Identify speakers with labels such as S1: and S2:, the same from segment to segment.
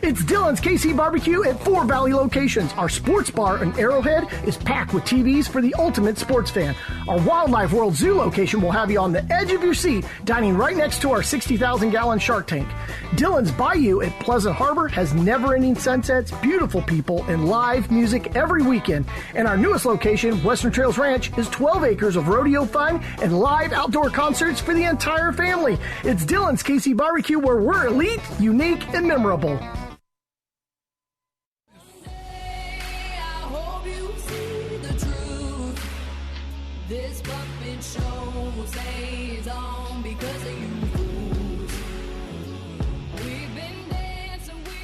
S1: It's Dylan's KC Barbecue at 4 Valley locations. Our sports bar in Arrowhead is packed with TVs for the ultimate sports fan. Our Wildlife World Zoo location will have you on the edge of your seat, dining right next to our 60,000-gallon shark tank. Dylan's Bayou at Pleasant Harbor has never-ending sunsets, beautiful people, and live music every weekend. And our newest location, Western Trails Ranch, is 12 acres of rodeo fun and live outdoor concerts for the entire family. It's Dylan's KC Barbecue, where we're elite, unique, and memorable.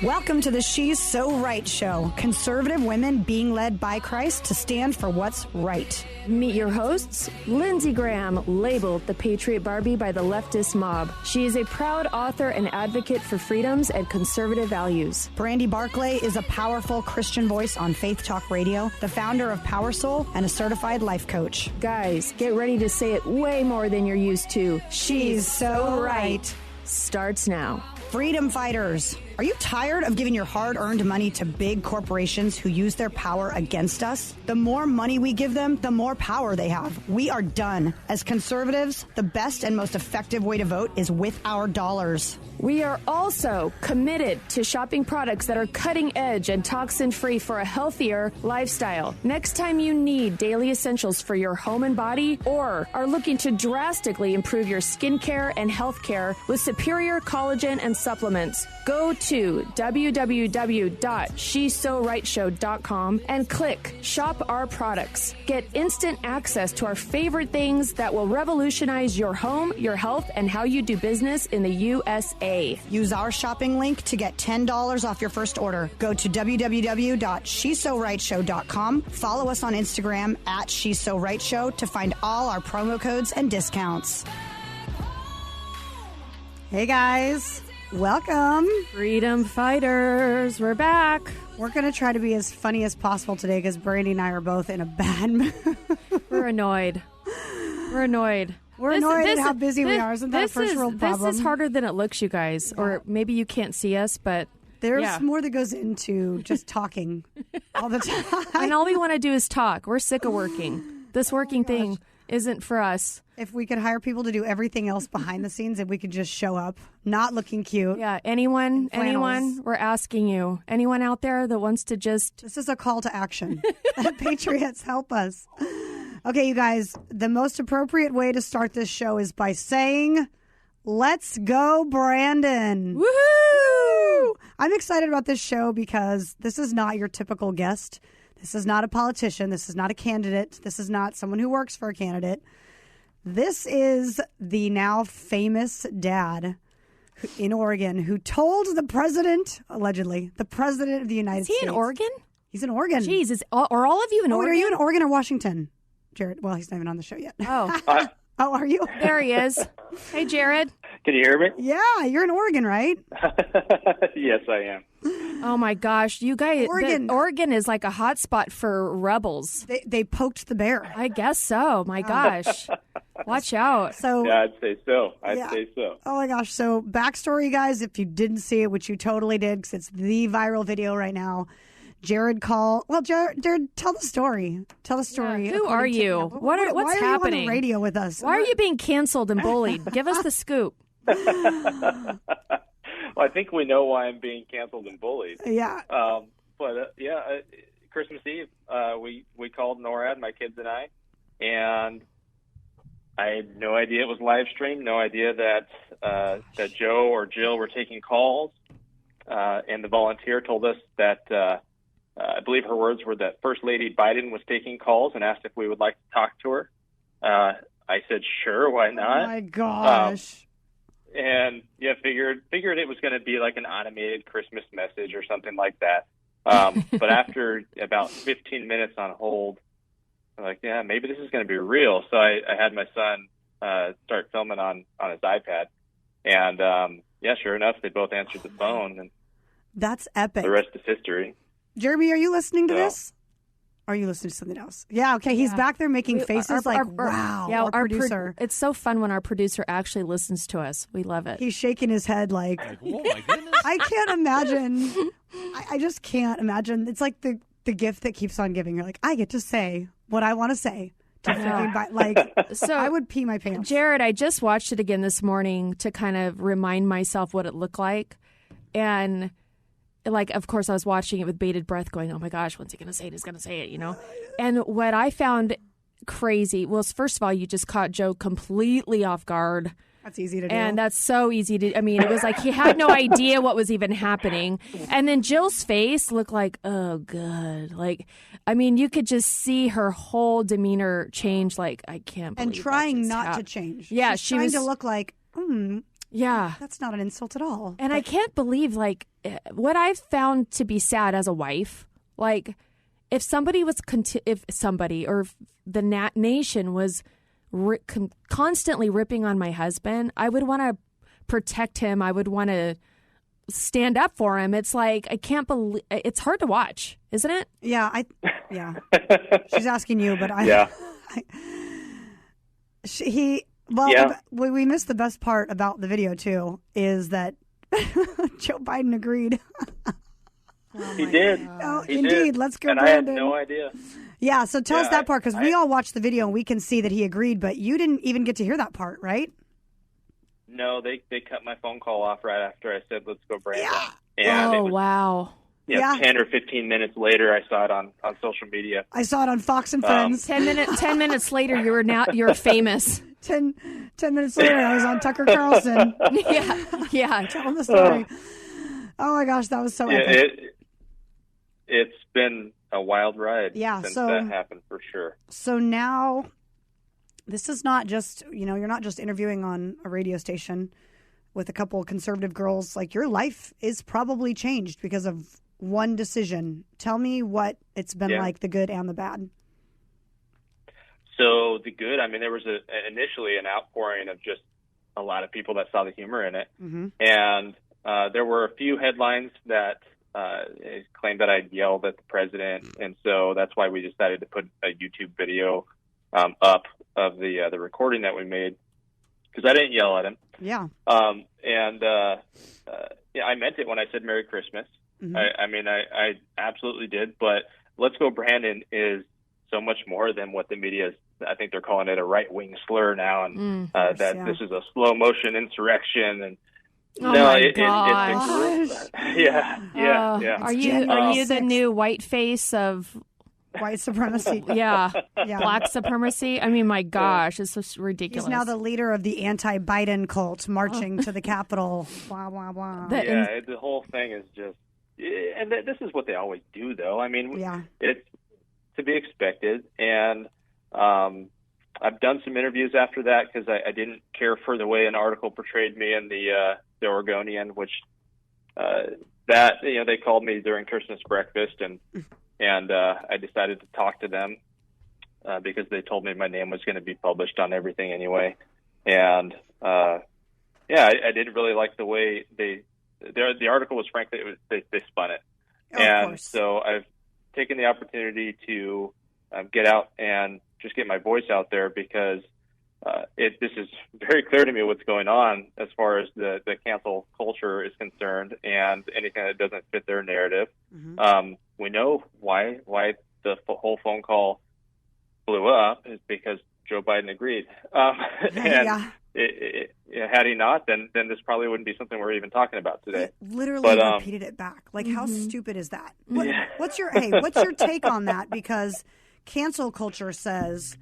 S2: Welcome to the She's So Right show. Conservative women being led by Christ to stand for what's right.
S3: Meet your hosts, Lindsay Graham, labeled the Patriot Barbie by the leftist mob. She is a proud author and advocate for freedoms and conservative values.
S2: Brandie Barclay is a powerful Christian voice on Faith Talk Radio, the founder of Power Soul, and a certified life coach.
S3: Guys, get ready to say it way more than you're used to.
S2: She's so right.
S3: Starts now.
S2: Freedom fighters. Are you tired of giving your hard-earned money to big corporations who use their power against us? The more money we give them, the more power they have. We are done. As conservatives, the best and most effective way to vote is with our dollars.
S3: We are also committed to shopping products that are cutting edge and toxin-free for a healthier lifestyle. Next time you need daily essentials for your home and body, or are looking to drastically improve your skincare and health care with superior collagen and supplements, go to www.shesorightshow.com and click Shop Our Products. Get instant access to our favorite things that will revolutionize your home, your health, and how you do business in the USA.
S2: Use our shopping link to get $10 off your first order. Go to www.shesorightshow.com. Follow us on Instagram at shesorightshow to find all our promo codes and discounts. Hey guys, welcome.
S3: Freedom fighters, we're back.
S2: We're going to try to be as funny as possible today because Brandie and I are both in a bad mood.
S3: We're annoyed. We're annoyed.
S2: We're annoyed at how busy we are. Isn't that a first world problem?
S3: This is harder than it looks, you guys. Yeah. Or maybe you can't see us, but
S2: there's more that goes into just talking all the time.
S3: And all we want to do is talk. We're sick of working. This working thing isn't for us.
S2: If we could hire people to do everything else behind the scenes, if we could just show up, not looking cute.
S3: Yeah, anyone, we're asking you. Anyone out there that wants to just...
S2: This is a call to action. Patriots, help us. Okay, you guys, the most appropriate way to start this show is by saying, let's go, Brandon.
S3: Woohoo!
S2: I'm excited about this show because this is not your typical guest. This is not a politician. This is not a candidate. This is not someone who works for a candidate. This is the now famous dad in Oregon who told the president, allegedly, the president of the United States.
S3: Is he in Oregon?
S2: He's in Oregon.
S3: Jeez, are all of you in Oregon?
S2: Are you in Oregon or Washington? Jared, well, he's not even on the show yet.
S3: Oh.
S2: Oh, are you?
S3: There he is. Hey, Jared.
S4: Can you hear me?
S2: Yeah, you're in Oregon, right?
S4: Yes, I am.
S3: Oh, my gosh. You guys, Oregon is like a hot spot for rebels.
S2: They poked the bear.
S3: I guess so. My gosh. Watch out.
S2: So
S4: yeah, I'd say so. Say so.
S2: Oh, my gosh. So backstory, guys, if you didn't see it, which you totally did because it's the viral video right now. Jared called. Well, Jared, tell the story. Tell the story.
S3: Yeah, who are you? What's happening?
S2: Why are you on the radio with us?
S3: Why are you being canceled and bullied? Give us the scoop.
S4: Well, I think we know why I'm being canceled and bullied.
S2: Yeah.
S4: Christmas Eve, we called NORAD, my kids and I, and I had no idea it was live streamed. No idea that Joe or Jill were taking calls. And the volunteer told us that. I believe her words were that First Lady Biden was taking calls and asked if we would like to talk to her. I said, sure, why not?
S2: Oh, my gosh.
S4: And figured it was going to be like an automated Christmas message or something like that. But after about 15 minutes on hold, I'm like, yeah, maybe this is going to be real. So I had my son start filming on his iPad. And, sure enough, they both answered the phone. And
S2: that's epic.
S4: The rest is history.
S2: Jeremy, are you listening to this? Or are you listening to something else? Yeah, okay. He's back there making faces wow.
S3: Yeah,
S2: our producer.
S3: It's so fun when our producer actually listens to us. We love it.
S2: He's shaking his head like
S5: oh my goodness.
S2: I can't imagine. I just can't imagine. It's like the gift that keeps on giving. You're like, I get to say what I want to say. So I would pee my pants.
S3: Jared, I just watched it again this morning to kind of remind myself what it looked like. And, like, of course, I was watching it with bated breath going, oh, my gosh, when's he going to say it? He's going to say it, you know? And what I found crazy was, first of all, you just caught Joe completely off guard.
S2: That's easy to do.
S3: And that's so easy to, I mean, it was like he had no idea what was even happening. And then Jill's face looked like, oh, good. Like, I mean, you could just see her whole demeanor change. Like, I can't believe
S2: and trying not to change.
S3: Yeah,
S2: she was trying to look like,
S3: yeah,
S2: that's not an insult at all.
S3: And I can't believe, like, what I've found to be sad as a wife, like, if somebody was, if the nation was constantly ripping on my husband, I would want to protect him. I would want to stand up for him. It's like, I can't believe, it's hard to watch, isn't it?
S2: Yeah, she's asking you, but we missed the best part about the video too, is that Joe Biden agreed.
S4: He did.
S2: Oh,
S4: he
S2: indeed.
S4: did.
S2: Let's go,
S4: and
S2: Brandon.
S4: I had no idea.
S2: Yeah, so tell us that part, because we all watched the video and we can see that he agreed, but you didn't even get to hear that part, right?
S4: No, they cut my phone call off right after I said, let's go, Brandon.
S2: Yeah.
S4: And
S3: wow.
S4: Yeah, 10 or 15 minutes later, I saw it on social media.
S2: I saw it on Fox and Friends.
S3: 10 minutes later, you're famous.
S2: 10 minutes later, I was on Tucker Carlson.
S3: yeah.
S2: Telling the story. Oh my gosh, that was so epic.
S4: It's been a wild ride since that happened, for sure.
S2: So now, this is not just, you're not just interviewing on a radio station with a couple of conservative girls. Like, your life is probably changed because of one decision. Tell me what it's been like, the good and the bad.
S4: So the good, I mean, there was initially an outpouring of just a lot of people that saw the humor in it. Mm-hmm. And there were a few headlines that claimed that I'd yelled at the president. And so that's why we decided to put a YouTube video up of the recording that we made, because I didn't yell at him.
S2: Yeah.
S4: I meant it when I said Merry Christmas.
S2: Mm-hmm.
S4: I absolutely did. But Let's Go Brandon is so much more than what the media is. I think they're calling it a right-wing slur now, and this is a slow-motion insurrection. And
S3: it's
S4: yeah.
S3: Are you the new white face of
S2: white supremacy?
S3: Yeah. Black supremacy. I mean, my gosh, it's so ridiculous.
S2: He's now the leader of the anti-Biden cult, marching to the Capitol. Blah blah blah.
S4: The whole thing is just, and this is what they always do, though. I mean, it's to be expected, and I've done some interviews after that because I didn't care for the way an article portrayed me in the Oregonian, which they called me during Christmas breakfast, and I decided to talk to them because they told me my name was going to be published on everything anyway, and I didn't really like the way the article was, frankly, they spun it, and so I've taken the opportunity to get out and just get my voice out there, because this is very clear to me what's going on as far as the cancel culture is concerned, and anything that doesn't fit their narrative. Mm-hmm. We know why the whole phone call blew up is because Joe Biden agreed. Had he not, then this probably wouldn't be something we're even talking about today.
S2: He literally repeated it back. Like, how stupid is that? What's your take on that? Because cancel culture says,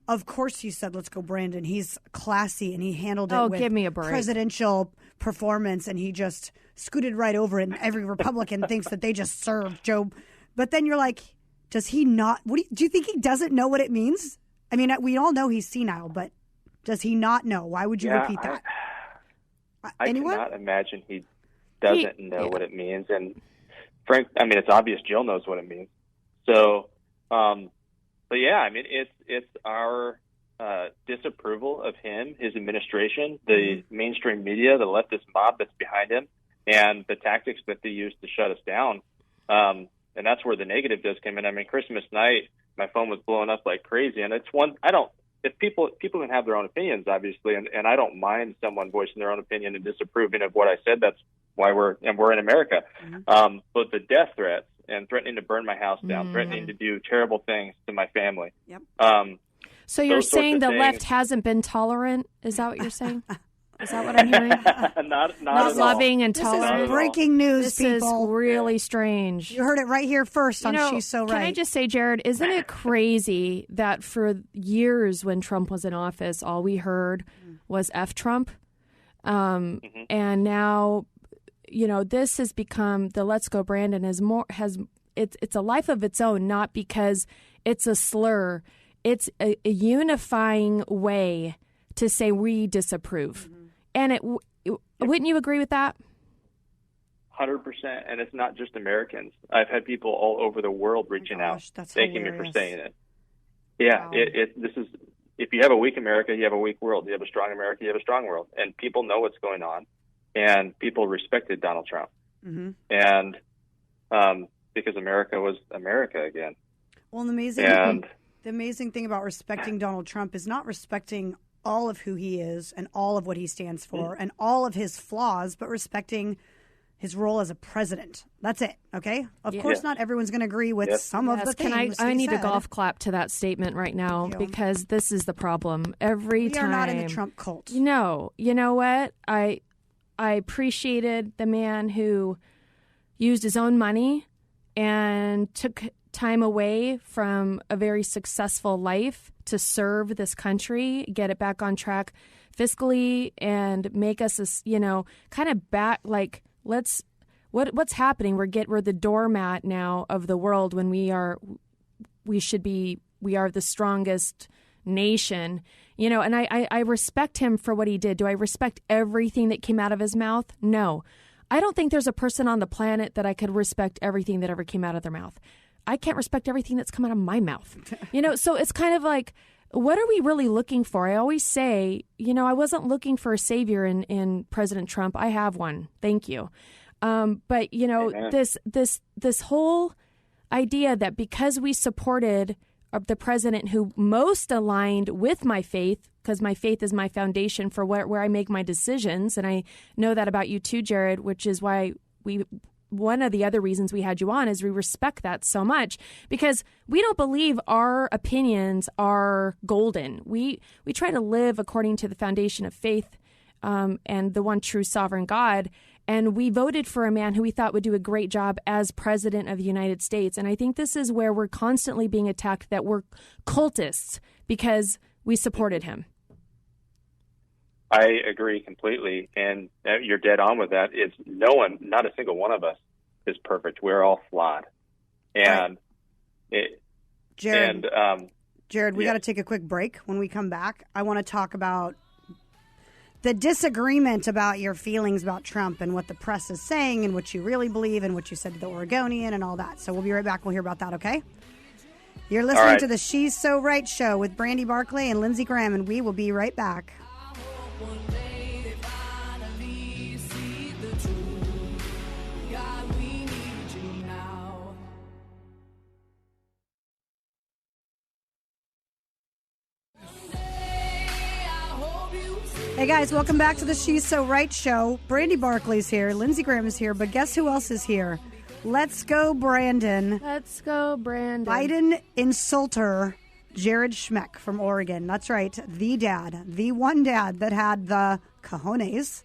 S2: of course you said, let's go, Brandon. He's classy, and he handled it with
S3: give me a break.
S2: Presidential performance, and he just scooted right over it, and every Republican thinks that they just served Joe. But then you're like, does he not? Do you think he doesn't know what it means? I mean, we all know he's senile, but does he not know? Why would you repeat that?
S4: I cannot imagine he doesn't know what it means. And Frank, I mean, it's obvious Jill knows what it means. So, but yeah, I mean, it's our disapproval of him, his administration, the mainstream media, the leftist mob that's behind him, and the tactics that they use to shut us down. And that's where the negative does come in. I mean, Christmas night, my phone was blowing up like crazy. And if people can have their own opinions, obviously, and I don't mind someone voicing their own opinion and disapproving of what I said. That's why we're in America. Mm-hmm. But the death threats and threatening to burn my house down, threatening to do terrible things to my family.
S2: Yep.
S3: So you're saying the left hasn't been tolerant? Is that what you're saying? Is that what I'm hearing?
S4: not
S3: loving and tolerant.
S2: This is breaking news,
S3: this
S2: people.
S3: Is really strange.
S2: You heard it right here first on She's So Right.
S3: Can I just say, Jared, isn't it crazy that for years when Trump was in office, all we heard was F Trump? And now, this has become, the Let's Go Brandon it's a life of its own, not because it's a slur. It's a unifying way to say we disapprove. And wouldn't you agree with that?
S4: 100%. And it's not just Americans. I've had people all over the world reaching out, thanking me for saying it. Yeah, wow. This is, if you have a weak America, you have a weak world. You have a strong America, you have a strong world. And people know what's going on. And people respected Donald Trump. Mm-hmm. And because America was America again.
S2: Well, the amazing thing about respecting Donald Trump is not respecting all of who he is and all of what he stands for and all of his flaws, but respecting his role as a president. That's it. Okay. Of course, not everyone's going to agree with some of the things.
S3: I need a golf clap to that statement right now because this is the problem. We are
S2: not in the Trump cult.
S3: No, you know what? I appreciated the man who used his own money and took time away from a very successful life to serve this country, get it back on track fiscally, and make us, kind of back. Like, what's happening? We're the doormat now of the world when we are the strongest nation, And I respect him for what he did. Do I respect everything that came out of his mouth? No, I don't think there's a person on the planet that I could respect everything that ever came out of their mouth. I can't respect everything that's come out of my mouth. So it's kind of like, what are we really looking for? I always say, I wasn't looking for a savior in President Trump. I have one. Thank you. But, this whole idea that because we supported the president who most aligned with my faith, because my faith is my foundation for where I make my decisions. And I know that about you too, Jared, which is why one of the other reasons we had you on is we respect that so much because we don't believe our opinions are golden. We try to live according to the foundation of faith and the one true sovereign God. And we voted for a man who we thought would do a great job as president of the United States. And I think this is where we're constantly being attacked that we're cultists because we supported him.
S4: I agree completely, and you're dead on with that. It's not a single one of us is perfect. We're all flawed, and
S2: Jared, we got to take a quick break. When we come back, I want to talk about the disagreement about your feelings about Trump and what the press is saying and what you really believe and what you said to the Oregonian and all that. So we'll be right back. We'll hear about that. Okay. You're listening to the She's So Right show with Brandie Barkley and Lindsey Graham, and we will be right back. Hey guys, welcome back to the She's So Right show. Brandie Barkley's here, Lindsey Graham is here, but guess who else is here? Let's go, Brandon.
S3: Let's go, Brandon.
S2: Biden insulter Jared Schmeck from Oregon. That's right, the one dad that had the cojones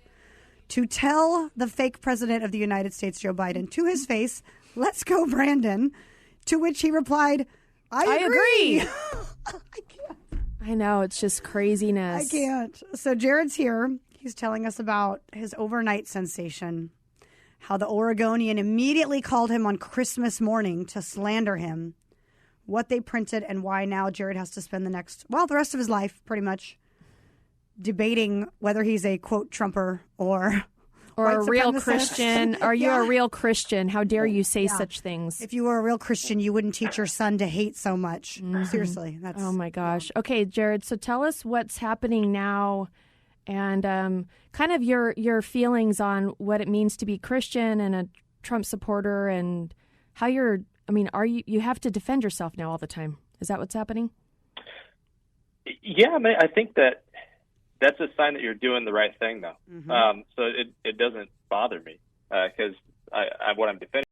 S2: to tell the fake president of the United States, Joe Biden, to his face, let's go, Brandon, to which he replied, I agree. I can't.
S3: I know, it's just craziness.
S2: I can't. So Jared's here. He's telling us about his overnight sensation, how the Oregonian immediately called him on Christmas morning to slander him, what they printed, and why now Jared has to spend the rest of his life pretty much debating whether he's a, quote, Trumper or
S3: a real Christian. Are you a real Christian? How dare you say such things?
S2: If you were a real Christian, you wouldn't teach your son to hate so much. Mm-hmm. Seriously.
S3: Oh, my gosh. Okay, Jared, so tell us what's happening now and kind of your feelings on what it means to be Christian and a Trump supporter and how you're I mean, you have to defend yourself now all the time. Is that what's happening?
S4: Yeah, I mean, I think that's a sign that you're doing the right thing, though. So it doesn't bother me because what I'm defending